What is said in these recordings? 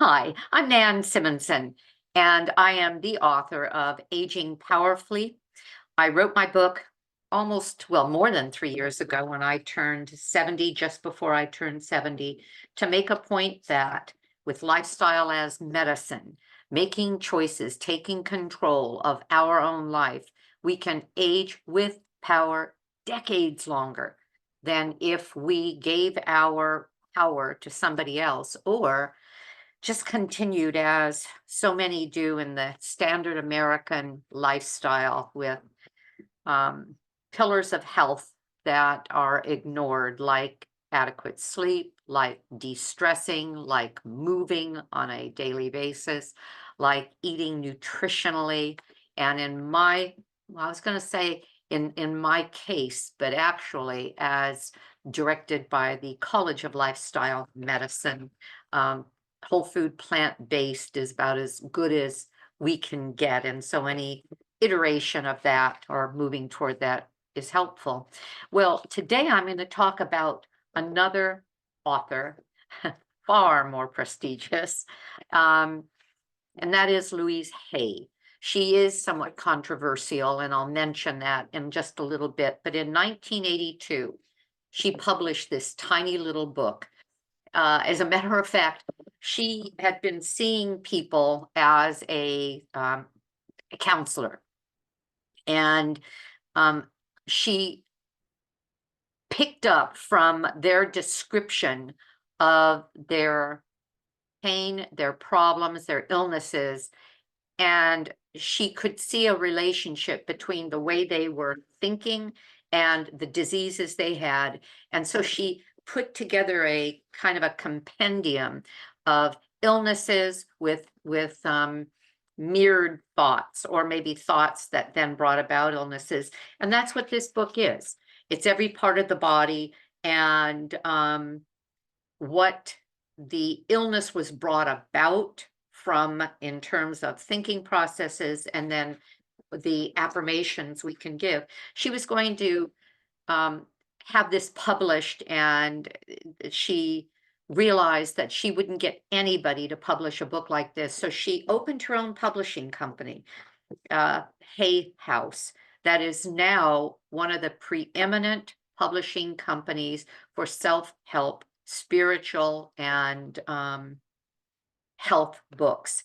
Hi, I'm Nan Simonson, and I am the author of Aging Powerfully. I wrote my book more than 3 years ago when I turned 70, just before I turned 70, to make a point that with lifestyle as medicine, making choices, taking control of our own life, we can age with power decades longer than if we gave our power to somebody else or just continued as so many do in the standard American lifestyle with pillars of health that are ignored, like adequate sleep, like de-stressing, like moving on a daily basis, like eating nutritionally. And I was going to say in my case, but actually as directed by the College of Lifestyle Medicine, whole food plant-based is about as good as we can get. And so any iteration of that or moving toward that is helpful. Well, today I'm going to talk about another author, far more prestigious, and that is Louise Hay. She is somewhat controversial, and I'll mention that in just a little bit. But in 1982, she published this tiny little book. As a matter of fact, she had been seeing people as a counselor, and she picked up from their description of their pain, their problems, their illnesses, and she could see a relationship between the way they were thinking and the diseases they had. And so she put together a kind of a compendium of illnesses with mirrored thoughts, or maybe thoughts that then brought about illnesses. And that's what this book is. It's every part of the body and what the illness was brought about from in terms of thinking processes, and then the affirmations we can give. She was going to have this published, and she realized that she wouldn't get anybody to publish a book like this. So she opened her own publishing company, Hay House, that is now one of the preeminent publishing companies for self-help, spiritual, and health books.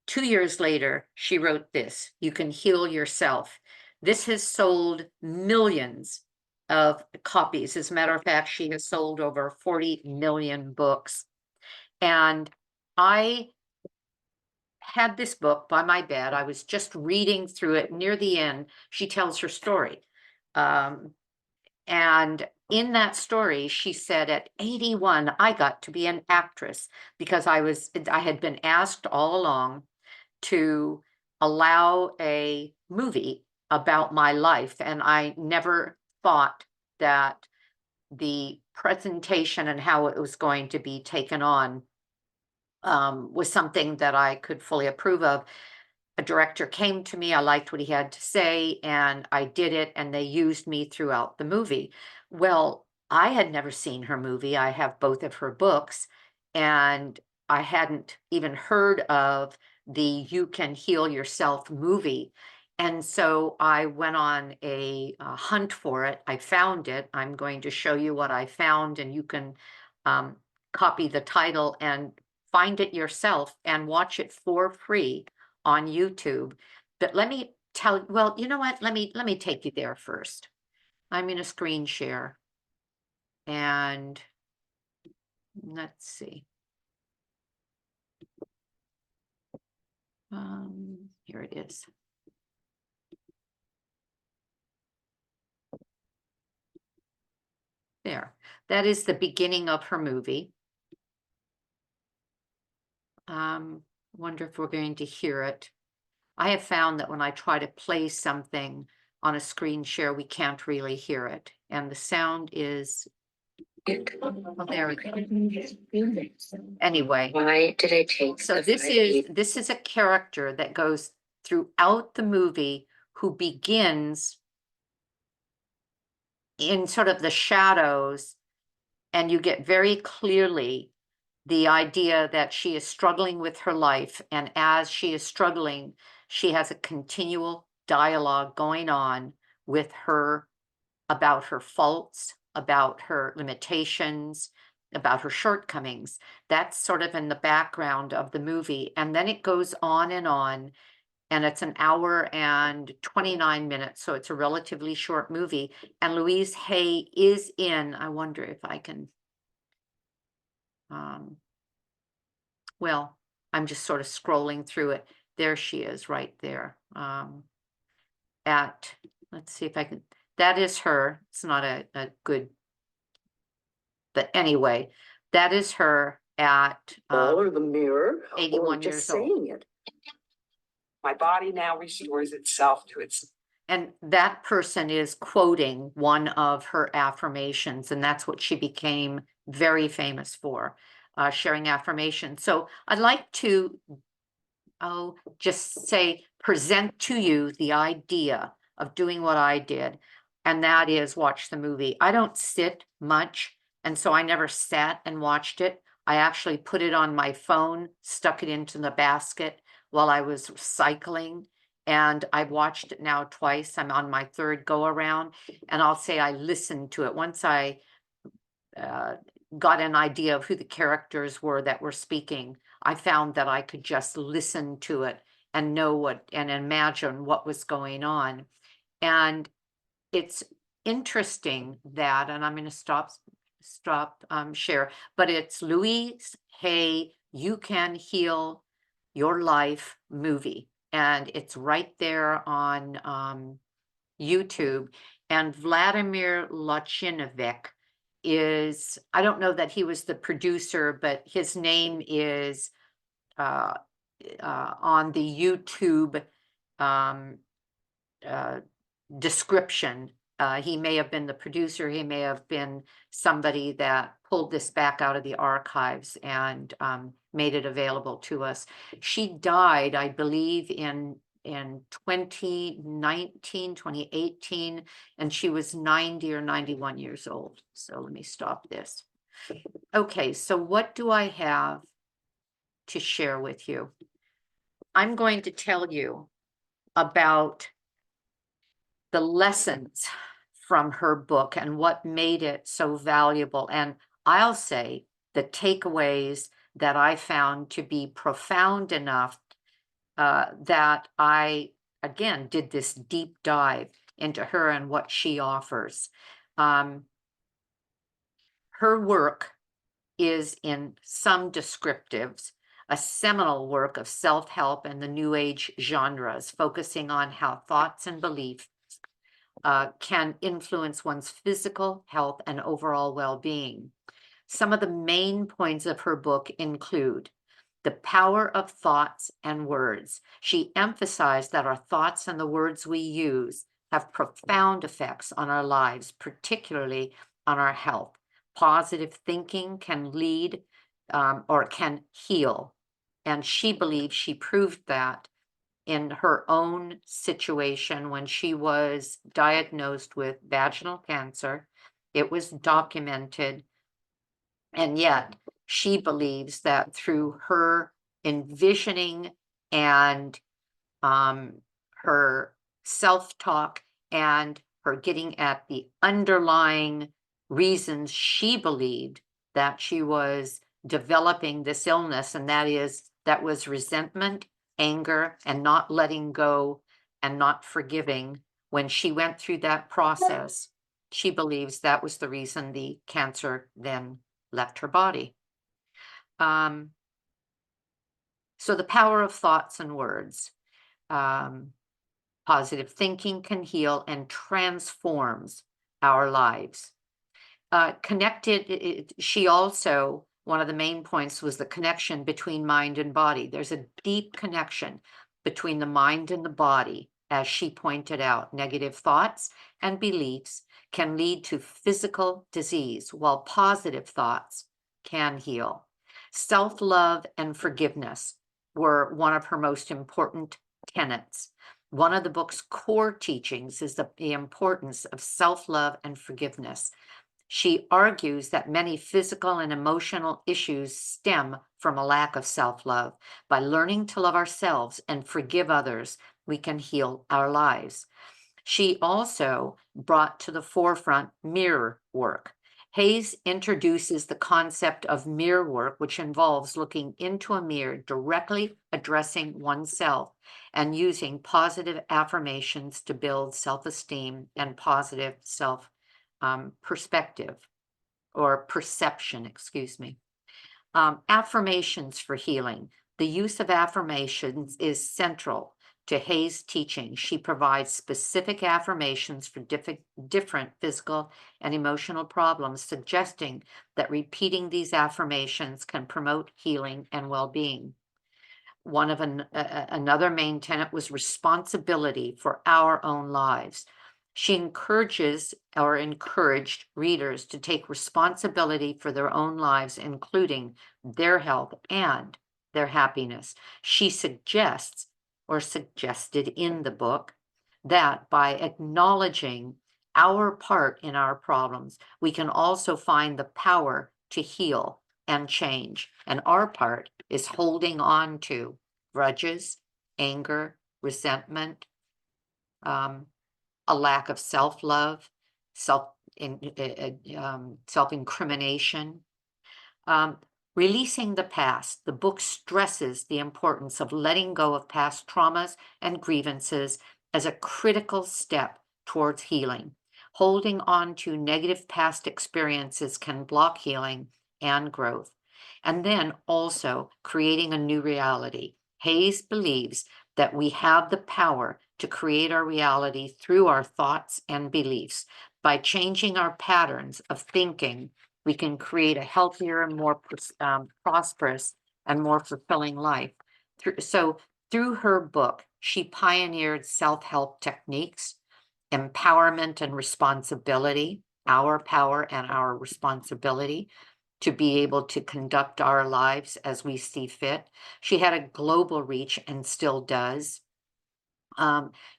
2 years later, she wrote this, You Can Heal Yourself. This has sold millions of copies. As a matter of fact, she has sold over 40 million books. And I had this book by my bed. I was just reading through it. Near the end, she tells her story. And in that story, she said, at 81, I got to be an actress because I had been asked all along to allow a movie about my life. And I never thought that the presentation and how it was going to be taken on was something that I could fully approve of. A director came to me, I liked what he had to say, and I did it, and they used me throughout the movie. Well, I had never seen her movie. I have both of her books, and I hadn't even heard of the You Can Heal Yourself movie. And so I went on a hunt for it. I found it. I'm going to show you what I found, and you can copy the title and find it yourself and watch it for free on YouTube. But let me tell, well, you know what? Let me take you there first. I'm in a screen share, and let's see. Here it is. There. That is the beginning of her movie. Wonder if we're going to hear it. I have found that when I try to play something on a screen share, we can't really hear it. And the sound is, well, there we go. Anyway. Why did I take So this is a character that goes throughout the movie who begins in sort of the shadows, and you get very clearly the idea that she is struggling with her life, and as she is struggling, she has a continual dialogue going on with her about her faults, about her limitations, about her shortcomings. That's sort of in the background of the movie. And then it goes on, and it's an hour and 29 minutes. So it's a relatively short movie. And Louise Hay is in, I wonder if I can, well, I'm just sort of scrolling through it. There she is right there. Let's see if I can, that is her. It's not a good, but anyway, that is her at or the mirror, 81 or years just old. saying it. My body now restores itself to its. And that person is quoting one of her affirmations, and that's what she became very famous for, sharing affirmations. So I'd like to, just say, present to you the idea of doing what I did, and that is watch the movie. I don't sit much, and so I never sat and watched it. I actually put it on my phone, stuck it into the basket while I was cycling, and I've watched it now twice. I'm on my third go around, and I'll say I listened to it. Once I got an idea of who the characters were that were speaking, I found that I could just listen to it and know what and imagine what was going on. And it's interesting that, and I'm going to stop share, but it's Louise Hay, You Can Heal Your Life movie. And it's right there on YouTube. And Vladimir Lachinovic is, I don't know that he was the producer, but his name is on the YouTube description. He may have been the producer, he may have been somebody that pulled this back out of the archives and made it available to us. She died, I believe, in 2019, 2018, and she was 90 or 91 years old. So let me stop this. Okay, so what do I have to share with you? I'm going to tell you about the lessons from her book and what made it so valuable. And I'll say the takeaways that I found to be profound enough that I, again, did this deep dive into her and what she offers. Her work is, in some descriptives, a seminal work of self-help and the New Age genres, focusing on how thoughts and beliefs can influence one's physical health and overall well-being. Some of the main points of her book include the power of thoughts and words. She emphasized that our thoughts and the words we use have profound effects on our lives, particularly on our health. Positive thinking can lead or can heal. And she believes she proved that in her own situation when she was diagnosed with vaginal cancer. It was documented. And yet she believes that through her envisioning and her self-talk and her getting at the underlying reasons she believed that she was developing this illness, and that was resentment, anger, and not letting go and not forgiving. When she went through that process, she believes that was the reason the cancer then left her body. So the power of thoughts and words. Positive thinking can heal and transforms our lives. She also, one of the main points was the connection between mind and body. There's a deep connection between the mind and the body. As she pointed out, negative thoughts and beliefs can lead to physical disease, while positive thoughts can heal. Self-love and forgiveness were one of her most important tenets. One of the book's core teachings is the importance of self-love and forgiveness. She argues that many physical and emotional issues stem from a lack of self-love. By learning to love ourselves and forgive others, we can heal our lives. She also brought to the forefront mirror work. Hayes introduces the concept of mirror work, which involves looking into a mirror, directly addressing oneself, and using positive affirmations to build self-esteem and positive perspective or perception, excuse me. Affirmations for healing. The use of affirmations is central to Hayes' teaching. She provides specific affirmations for different physical and emotional problems, suggesting that repeating these affirmations can promote healing and well-being. One of another main tenet was responsibility for our own lives. She encouraged readers to take responsibility for their own lives, including their health and their happiness. She suggested in the book that by acknowledging our part in our problems, we can also find the power to heal and change. And our part is holding on to grudges, anger, resentment, a lack of self-love, self-incrimination. Releasing the past. The book stresses the importance of letting go of past traumas and grievances as a critical step towards healing. Holding on to negative past experiences can block healing and growth. And then also creating a new reality. Hayes believes that we have the power to create our reality through our thoughts and beliefs. By changing our patterns of thinking, we can create a healthier and more prosperous and more fulfilling life. Through her book, she pioneered self-help techniques, empowerment and responsibility, our power and our responsibility to be able to conduct our lives as we see fit. She had a global reach and still does.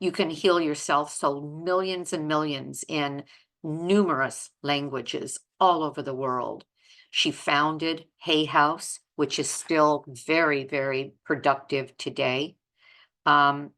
You can heal yourself, so millions and millions in numerous languages all over the world. She founded Hay House, which is still very, very productive today. And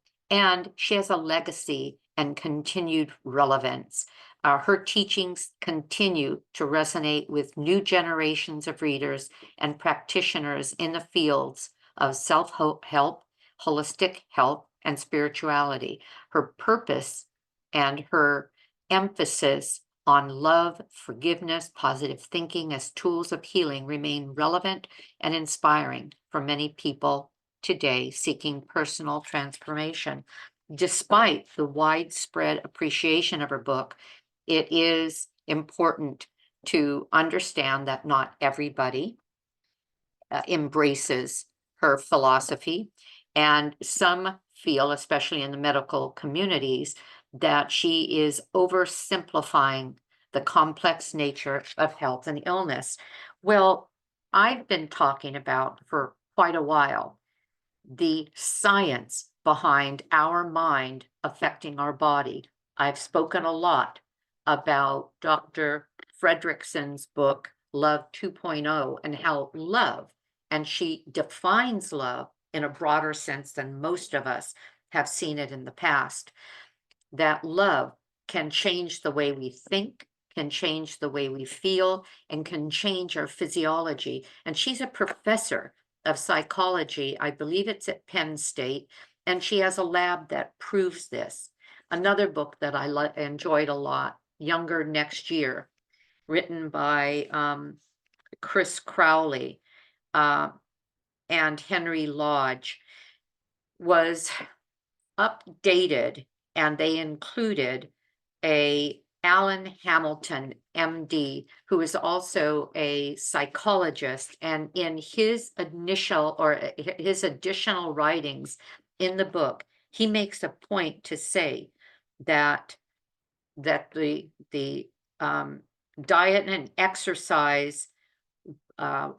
she has a legacy and continued relevance. Her teachings continue to resonate with new generations of readers and practitioners in the fields of self-help, holistic health, and spirituality. Her purpose and her emphasis on love, forgiveness, positive thinking as tools of healing remain relevant and inspiring for many people today seeking personal transformation. Despite the widespread appreciation of her book, it is important to understand that not everybody embraces her philosophy, and some feel, especially in the medical communities, that she is oversimplifying the complex nature of health and illness. Well, I've been talking about for quite a while the science behind our mind affecting our body. I've spoken a lot about Dr. Fredrickson's book, Love 2.0, and how love, and she defines love in a broader sense than most of us have seen it in the past, that love can change the way we think, can change the way we feel, and can change our physiology. And she's a professor of psychology. I believe it's at Penn State, and she has a lab that proves this. Another book that I enjoyed a lot, Younger Next Year, written by Chris Crowley and Henry Lodge, was updated, and they included Alan Hamilton, MD, who is also a psychologist, and in his additional writings in the book, he makes a point to say that the diet and exercise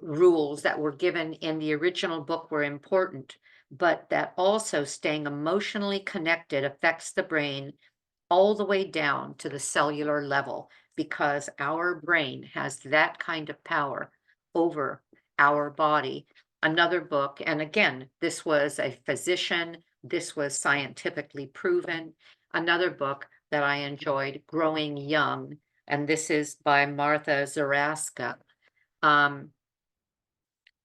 rules that were given in the original book were important, but that also staying emotionally connected affects the brain all the way down to the cellular level. because our brain has that kind of power over our body. Another book, and again, this was a physician, this was scientifically proven. Another book that I enjoyed, Growing Young, and this is by Martha Zaraska,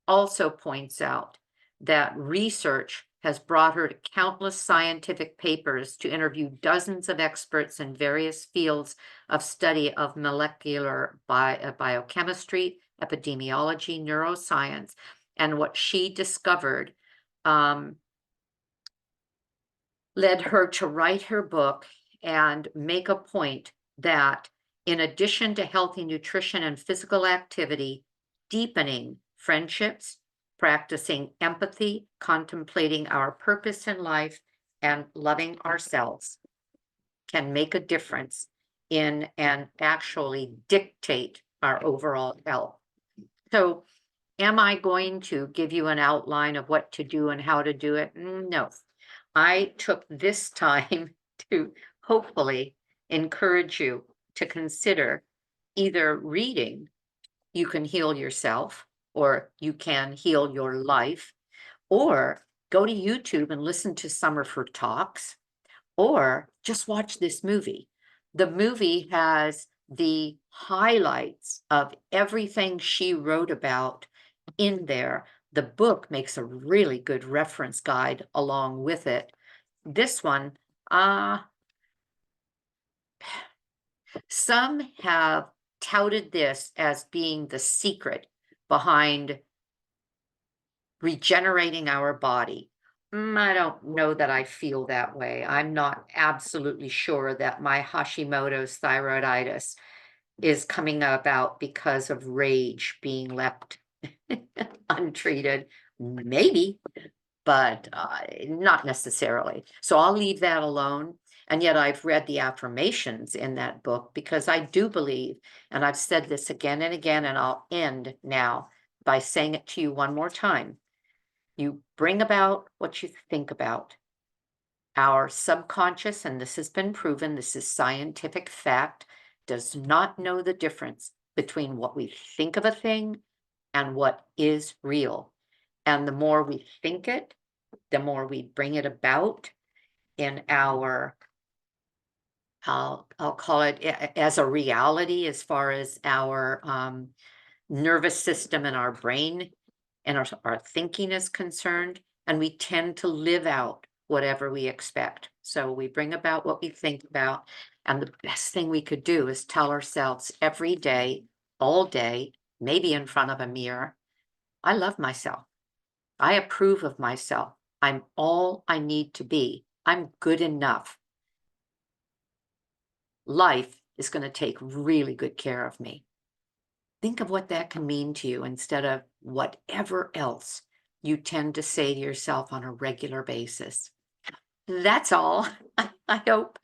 also points out that research has brought her to countless scientific papers to interview dozens of experts in various fields of study of molecular biochemistry, epidemiology, neuroscience, and what she discovered led her to write her book and make a point that in addition to healthy nutrition and physical activity, deepening friendships, practicing empathy, contemplating our purpose in life, and loving ourselves can make a difference in and actually dictate our overall health. So, am I going to give you an outline of what to do and how to do it? No. I took this time to hopefully encourage you to consider either reading You Can Heal Yourself, or You Can Heal Your Life, or go to YouTube and listen to some of her talks, or just watch this movie. The movie has the highlights of everything she wrote about in there. The book makes a really good reference guide along with it. This one, some have touted this as being the secret behind regenerating our body. I don't know that I feel that way. I'm not absolutely sure that my Hashimoto's thyroiditis is coming about because of rage being left untreated. Maybe, but not necessarily. So I'll leave that alone. And yet I've read the affirmations in that book because I do believe, and I've said this again and again, and I'll end now by saying it to you one more time. You bring about what you think about. Our subconscious, and this has been proven, this is scientific fact, does not know the difference between what we think of a thing and what is real. And the more we think it, the more we bring it about in our, I'll call it as a reality as far as our nervous system and our brain and our thinking is concerned, and we tend to live out whatever we expect. So we bring about what we think about, and the best thing we could do is tell ourselves every day, all day, maybe in front of a mirror, I love myself. I approve of myself. I'm all I need to be. I'm good enough. Life is going to take really good care of me. Think of what that can mean to you instead of whatever else you tend to say to yourself on a regular basis. That's all. I hope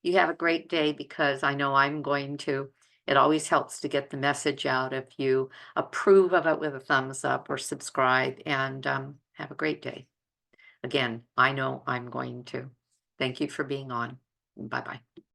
you have a great day, because I know I'm going to. It always helps to get the message out if you approve of it with a thumbs up or subscribe, and have a great day. Again, I know I'm going to. Thank you for being on. Bye-bye.